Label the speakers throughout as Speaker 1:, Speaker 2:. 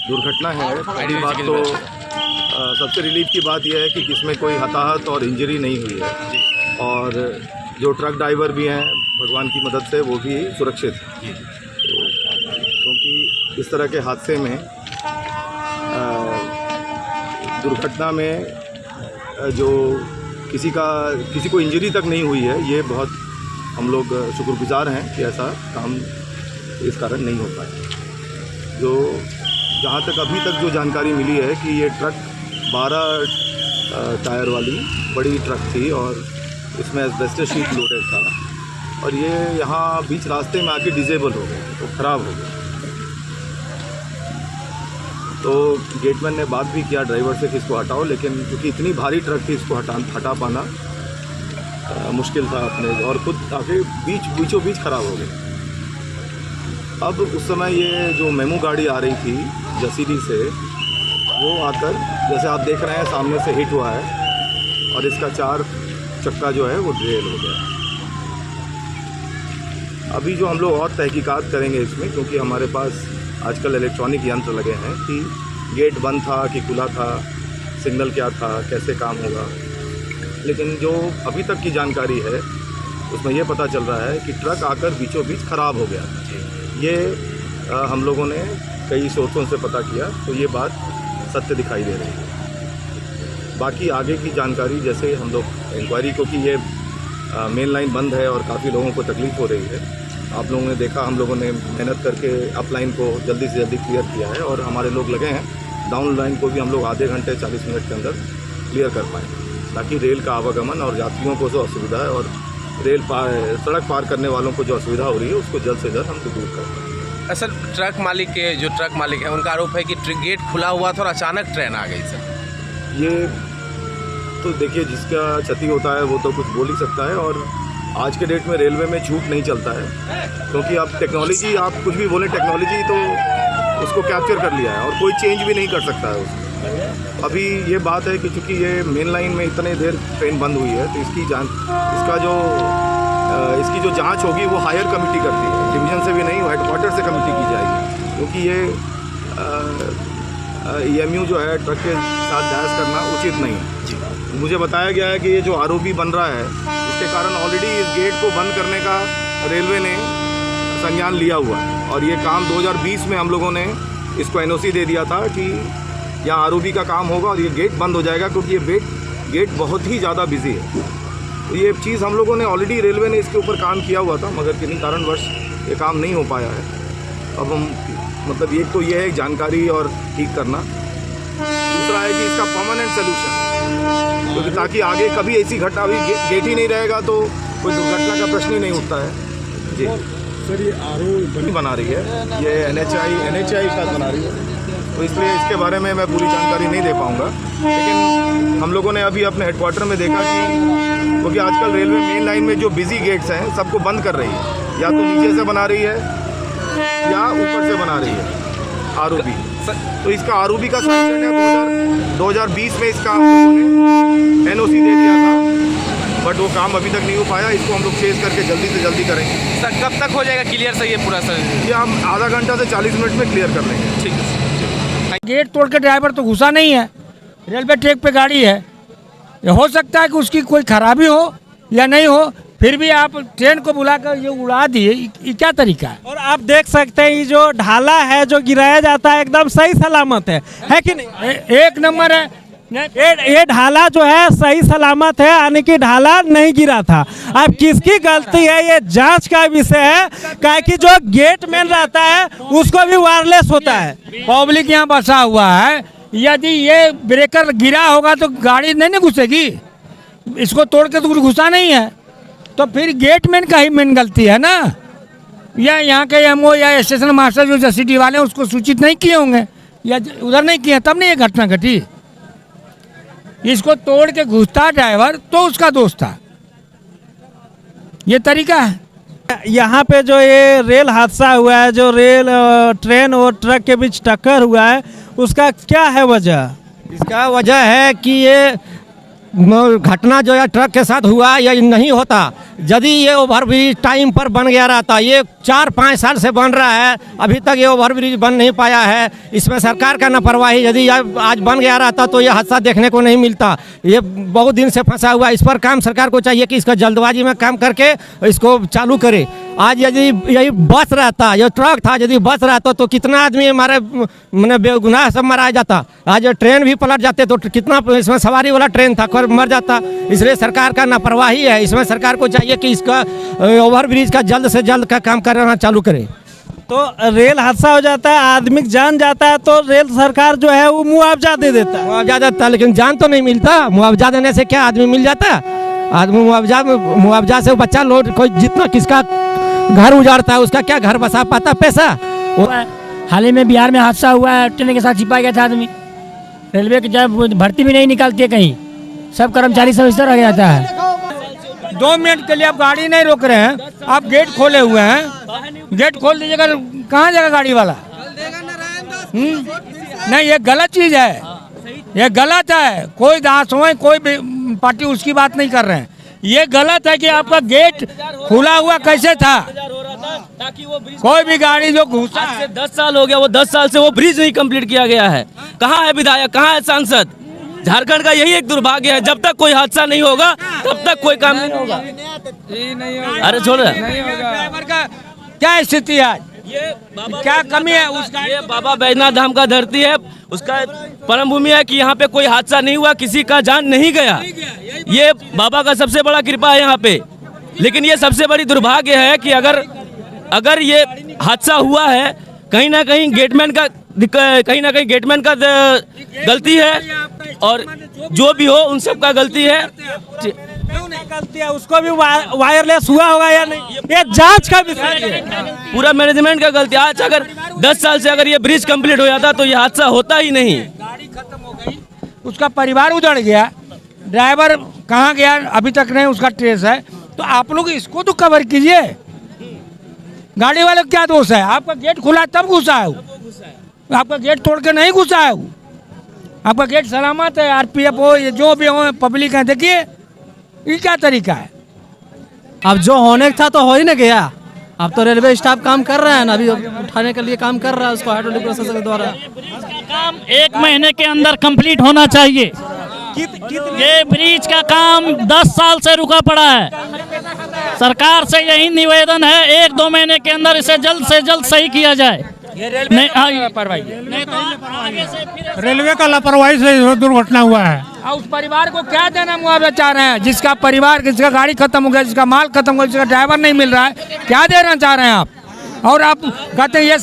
Speaker 1: दुर्घटना है। पहली बात तो सबसे रिलीफ की बात यह है कि इसमें कोई हताहत और इंजरी नहीं हुई है और जो ट्रक ड्राइवर भी हैं भगवान की मदद से वो भी सुरक्षित हैं। क्योंकि इस तरह के हादसे में दुर्घटना में जो किसी को इंजरी तक नहीं हुई है, ये बहुत हम लोग शुक्रगुजार हैं कि ऐसा काम इस कारण नहीं हो पाया। जो जहाँ तक अभी तक जो जानकारी मिली है कि ये ट्रक 12 टायर वाली बड़ी ट्रक थी और इसमें एस्बेस्टस शीट लोडेड था और ये यहाँ बीच रास्ते में आके डिसेबल हो गए, तो ख़राब हो गए। तो गेटमैन ने बात भी किया ड्राइवर से कि इसको हटाओ, लेकिन क्योंकि इतनी भारी ट्रक थी इसको हटा पाना मुश्किल था अपने, और खुद आके बीचों बीच ख़राब हो गए। अब उस समय ये जो मेमू गाड़ी आ रही थी जसीडी से, वो आकर जैसे आप देख रहे हैं सामने से हिट हुआ है और इसका 4 चक्का जो है वो ड्रेल हो गया। अभी जो हम लोग और तहकीकात करेंगे इसमें, क्योंकि हमारे पास आजकल इलेक्ट्रॉनिक यंत्र लगे हैं कि गेट बंद था कि खुला था, सिग्नल क्या था, कैसे काम होगा। लेकिन जो अभी तक की जानकारी है उसमें ये पता चल रहा है कि ट्रक आकर बीचों बीच ख़राब हो गया। ये हम लोगों ने कई सोर्सों से पता किया तो ये बात सत्य दिखाई दे रही है। बाकी आगे की जानकारी जैसे हम लोग इंक्वायरी, क्योंकि ये मेन लाइन बंद है और काफ़ी लोगों को तकलीफ़ हो रही है। आप लोगों ने देखा हम लोगों ने मेहनत करके अप लाइन को जल्दी से जल्दी क्लियर किया है और हमारे लोग लगे हैं डाउन लाइन को भी हम लोग आधे घंटे 40 मिनट के अंदर क्लियर कर पाएँ, ताकि रेल का आवागमन और यात्रियों को जो असुविधा है और सड़क पार करने वालों को जो असुविधा हो रही है उसको जल्द से जल्द हम दूर कर पाएँ।
Speaker 2: सर जो ट्रक मालिक है उनका आरोप है कि गेट खुला हुआ था और अचानक ट्रेन आ गई। सर
Speaker 1: ये तो देखिए, जिसका क्षति होता है वो तो कुछ बोल ही सकता है, और आज के डेट में रेलवे में झूठ नहीं चलता है, क्योंकि अब टेक्नोलॉजी, आप कुछ भी बोलें टेक्नोलॉजी तो उसको कैप्चर कर लिया है और कोई चेंज भी नहीं कर सकता है उसको। अभी ये बात है कि चूँकि ये मेन लाइन में इतने देर ट्रेन बंद हुई है तो इसकी जो जांच होगी वो हायर कमेटी करती है, डिवीज़न से भी नहीं, हेडक्वार्टर से कमेटी की जाएगी, क्योंकि ये EMU जो है ट्रक के साथ जायज़ करना उचित नहीं है। मुझे बताया गया है कि ये जो ROB बन रहा है इसके कारण ऑलरेडी इस गेट को बंद करने का रेलवे ने संज्ञान लिया हुआ है और ये काम 2020 में हम लोगों ने इसको NOC दे दिया था कि यहाँ ROB का काम होगा और ये गेट बंद हो जाएगा, क्योंकि ये गेट बहुत ही ज़्यादा बिजी है। तो ये चीज़ हम लोगों ने ऑलरेडी, रेलवे ने इसके ऊपर काम किया हुआ था, मगर किन्हीं कारणवश ये काम नहीं हो पाया है। अब हम मतलब एक तो ये है जानकारी और ठीक करना, दूसरा है कि इसका परमानेंट सोल्यूशन, क्योंकि ताकि आगे कभी ऐसी घटना, अभी गेट ही नहीं रहेगा तो कोई दुर्घटना का प्रश्न ही नहीं उठता है। जी
Speaker 3: सर, ये RO
Speaker 1: बना रही है, ये NHI का बना रही है, तो इसलिए इसके बारे में मैं पूरी जानकारी नहीं दे पाऊँगा। लेकिन हम लोगों ने अभी अपने हेडक्वार्टर में देखा कि क्योंकि आजकल रेलवे मेन लाइन में जो बिजी गेट्स हैं सबको बंद कर रही है, या तो नीचे से बना रही है या ऊपर से बना रही है ROB। तो इसका ROB का सैंक्शन है 2020 में, इसका हम लोगों ने NOC दे दिया था, बट वो काम अभी तक नहीं हो पाया। इसको हम लोग चेज करके जल्दी से जल्दी करेंगे।
Speaker 2: सर कब तक हो जाएगा क्लियर सर ये पूरा? सर
Speaker 1: ये हम आधा घंटा से 40 मिनट में क्लियर कर लेंगे।
Speaker 2: ठीक है।
Speaker 4: गेट तोड़ के ड्राइवर तो घुसा नहीं है, रेलवे ट्रैक पे गाड़ी है, ये हो सकता है कि उसकी कोई खराबी हो या नहीं हो, फिर भी आप ट्रेन को बुलाकर ये उड़ा दिए, ये क्या तरीका है?
Speaker 5: और आप देख सकते हैं ये जो ढाला है जो गिराया जाता है एकदम सही सलामत है कि नहीं?
Speaker 4: एक नंबर है।
Speaker 5: ये ढाला जो है सही सलामत है, यानी कि ढाला नहीं गिरा था। अब किसकी गलती है ये जांच का विषय है, क्या कि जो गेट मैन रहता है उसको भी वायरलेस होता है।
Speaker 4: पब्लिक यहाँ बसा हुआ है, यदि ये ब्रेकर गिरा होगा तो गाड़ी नहीं ना घुसेगी, इसको तोड़ के तो घुसा नहीं है, तो फिर गेट मैन का ही मेन गलती है ना, या यहाँ के MO या स्टेशन मास्टर जो जसीडी वाले हैं उसको सूचित नहीं किए होंगे या उधर नहीं किए, तब नहीं ये घटना घटी। इसको तोड़ के घुसता ड्राइवर तो उसका दोष था, ये तरीका है।
Speaker 5: यहाँ पे जो ये रेल हादसा हुआ है, जो ट्रेन और ट्रक के बीच टक्कर हुआ है, उसका क्या है वजह?
Speaker 6: इसका वजह है कि ये घटना जो है ट्रक के साथ हुआ ये नहीं होता यदि ये ओवरब्रिज टाइम पर बन गया रहता। ये 4-5 साल से बन रहा है, अभी तक ये ओवरब्रिज बन नहीं पाया है। इसमें सरकार का लापरवाही, यदि आज बन गया रहता तो ये हादसा देखने को नहीं मिलता। ये बहुत दिन से फंसा हुआ है, इस पर काम सरकार को चाहिए कि इसका जल्दबाजी में काम करके इसको चालू करे। आज यदि यही बस रहता, ये ट्रक था, यदि बस रहता तो कितना आदमी हमारे मैंने बेगुनाह सब मरा जाता। आज ट्रेन भी पलट जाते तो कितना इसमें सवारी वाला ट्रेन था मर जाता। इसलिए सरकार का लापरवाही है। इसमें सरकार को चाहिए कि इसका ओवरब्रिज का जल्द से जल्द का काम करना चालू करे।
Speaker 5: तो रेल हादसा हो जाता है, आदमी जान जाता है तो रेल सरकार जो है वो मुआवजा दे देता है।
Speaker 6: मुआवजा देता, लेकिन जान तो नहीं मिलता। मुआवजा देने से क्या आदमी मिल जाता? आदमी मुआवजा से बच्चा लोग कोई जितना किसका घर उजाड़ता है उसका क्या घर बसा पाता पैसा।
Speaker 4: हाल ही में बिहार में हादसा हुआ है, ट्रेन के साथ छिपा गया था आदमी। रेलवे की जब भर्ती भी नहीं निकालती है कहीं, सब कर्मचारी सब इस तरह रह जाता है। 2 मिनट के लिए आप गाड़ी नहीं रोक रहे हैं, आप गेट खोले हुए हैं, गेट खोल दीजिएगा, कहाँ जाएगा गाड़ी वाला? नहीं, ये गलत चीज़ है, ये गलत है। कोई दास हो, कोई पार्टी उसकी बात नहीं कर रहे हैं। ये गलत है कि आपका गेट खुला हुआ कैसे था, कोई भी गाड़ी जो घुसा है।
Speaker 7: 10 साल हो गया, वो 10 साल से वो ब्रिज नहीं कंप्लीट किया गया है। कहाँ है विधायक, कहाँ है सांसद? झारखंड का यही एक दुर्भाग्य है, जब तक कोई हादसा नहीं होगा तब तक कोई काम नहीं होगा। अरे छोड़,
Speaker 4: ड्राइवर का क्या स्थिति है, क्या कमी है उसका?
Speaker 7: ये बाबा बैजनाथ धाम का धरती है, उसका परम भूमि है कि यहाँ पे कोई हादसा नहीं हुआ, किसी का जान नहीं गया। ये बाबा का सबसे बड़ा कृपा है यहाँ पे। लेकिन ये सबसे बड़ी दुर्भाग्य है कि अगर ये हादसा हुआ है, कहीं ना कहीं गेटमैन का गलती है, और जो भी हो उन सब का गलती है।
Speaker 5: गलती है, उसको भी वायरलेस हुआ होगा या नहीं, ये जांच का विषय है।
Speaker 7: पूरा मैनेजमेंट का गलती। आज अगर 10 साल से अगर ये ब्रिज कंप्लीट हो जाता तो ये हादसा होता ही नहीं।
Speaker 4: गाड़ी खत्म हो गई, उसका परिवार उजड़ गया, ड्राइवर कहाँ गया अभी तक नहीं उसका ट्रेस है। तो आप लोग इसको तो कवर कीजिए। गाड़ी वाले का क्या दोष है? आपका गेट खुला तब घुसा है, आपका गेट तोड़ के नहीं घुसा है, आपका गेट सलामत है। आरपीएफ हो, ये जो भी हो, पब्लिक है, देखिए ये क्या तरीका है।
Speaker 8: अब जो होने था तो हो ही नहीं गया। अब तो रेलवे स्टाफ काम कर रहा है ना, अभी उठाने के लिए काम कर रहा है उसको हाइड्रोलिक प्रोसेसर के द्वारा।
Speaker 9: काम 1 महीने के अंदर कंप्लीट होना चाहिए। ये ब्रिज का काम 10 साल से रुका पड़ा है। सरकार से यही निवेदन है, 1-2 महीने के अंदर इसे जल्द से जल्द सही किया जाए। नहीं तो आगे से फिर
Speaker 3: रेलवे का लापरवाही से दुर्घटना हुआ है।
Speaker 4: उस परिवार को क्या देना मुआवजा चाह रहे हैं? जिसका परिवार, जिसका गाड़ी खत्म हो गया, जिसका माल खत्म हो गया, जिसका ड्राइवर नहीं मिल रहा है, क्या देना चाह रहे हैं आप? और आप कहते हैं ये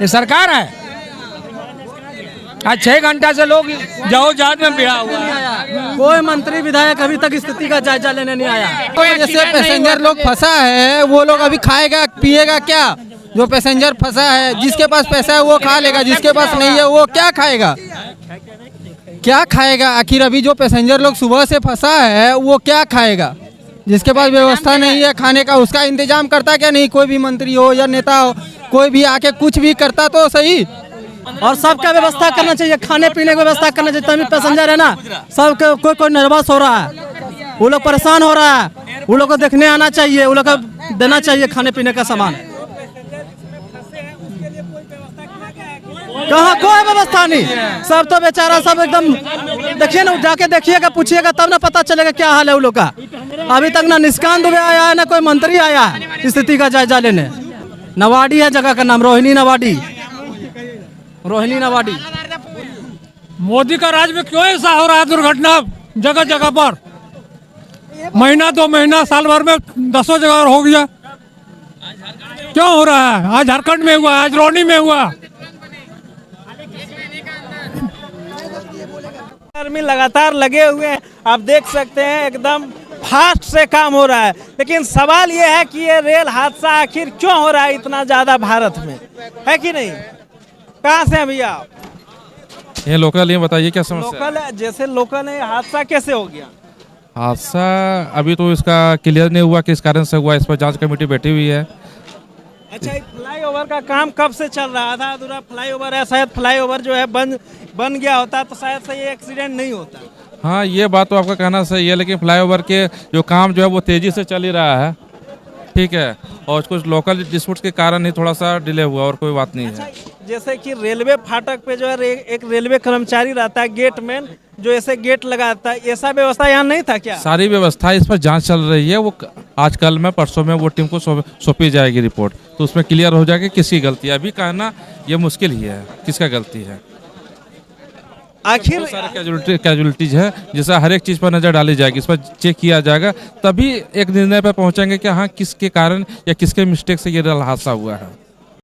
Speaker 4: सरकार है। आज 6 घंटा से लोग जहोजात में भिड़ा हुआ है।
Speaker 8: कोई मंत्री विधायक अभी तक स्थिति का जायजा लेने नहीं आया। जैसे पैसेंजर लोग फंसा है, वो लोग अभी खाएगा पिएगा क्या? जो पैसेंजर फंसा है, जिसके पास पैसा है वो खा लेगा, जिसके पास नहीं है वो क्या खाएगा? क्या खाएगा आखिर? अभी जो पैसेंजर लोग सुबह से फंसा है वो क्या खाएगा? जिसके पास व्यवस्था नहीं है खाने का, उसका इंतजाम करता क्या नहीं? कोई भी मंत्री हो या नेता हो, कोई भी आके कुछ भी करता तो सही। और सबका व्यवस्था करना चाहिए, खाने पीने की व्यवस्था करना चाहिए। तभी पैसेंजर है ना, सब कोई नर्वस हो रहा है, वो लोग परेशान हो रहा है, वो लोग को देखने आना चाहिए, वो लोग को देना चाहिए खाने पीने का सामान। कहाँ कोई व्यवस्था नहीं, सब तो बेचारा सब एकदम। देखिए ना, जाके देखिएगा, पूछिएगा तब ना पता चलेगा क्या हाल है उन लोग का। अभी तक ना निष्कांत दुबे आया है, ना कोई मंत्री आया है स्थिति का जायजा लेने। नवाडी है जगह का नाम, रोहिणी नवाडी।
Speaker 3: मोदी का राज में क्यों ऐसा हो रहा है दुर्घटना जगह जगह पर? महीना 2 महीना साल भर में 10 जगह हो गया, क्यों हो रहा है? आज झारखंड में हुआ, आज रोहनी में हुआ।
Speaker 5: कर्मी लगातार लगे हुए हैं, आप देख सकते हैं एकदम फास्ट से काम हो रहा है। लेकिन सवाल ये है कि ये रेल हादसा आखिर क्यों हो रहा है इतना ज्यादा भारत में, है कि नहीं? कहाँ से हैं भैया?
Speaker 10: ये लोकल, ये बताइए क्या समस्या?
Speaker 5: लोकल, जैसे लोकल है, हादसा कैसे हो गया?
Speaker 10: हादसा अभी तो इसका क्लियर नहीं हुआ किस कारण से हुआ, इस पर जांच कमेटी बैठी हुई है।
Speaker 5: अच्छा, फ्लाईओवर का काम कब से चल रहा था? आधा फ्लाईओवर है, शायद फ्लाईओवर जो है बन गया होता तो शायद से ये एक्सीडेंट नहीं होता।
Speaker 10: हाँ, ये बात तो आपका कहना सही है, लेकिन फ्लाईओवर के जो काम जो है वो तेज़ी से चल ही रहा है, ठीक है, और कुछ लोकल डिस्प्यूट्स के कारण ही थोड़ा सा डिले हुआ, और कोई बात नहीं है।
Speaker 5: जैसे कि रेलवे फाटक पे जो है एक रेलवे कर्मचारी रहता है गेटमैन, जो ऐसे गेट लगाता है, ऐसा व्यवस्था यहाँ नहीं था क्या?
Speaker 10: सारी व्यवस्था इस पर जांच चल रही है, वो आज कल में परसों में वो टीम को सौंपी जाएगी रिपोर्ट, तो उसमें क्लियर हो जाएगा किसकी गलती है। अभी कहना ये मुश्किल ही है किसका गलती है।
Speaker 5: आखिर
Speaker 10: सारे कैजुअलिटीज है, जैसे हर एक चीज़ पर नज़र डाली जाएगी, इस पर चेक किया जाएगा, तभी एक निर्णय पर पहुंचेंगे कि हाँ किसके कारण या किसके मिस्टेक से ये हादसा हुआ है।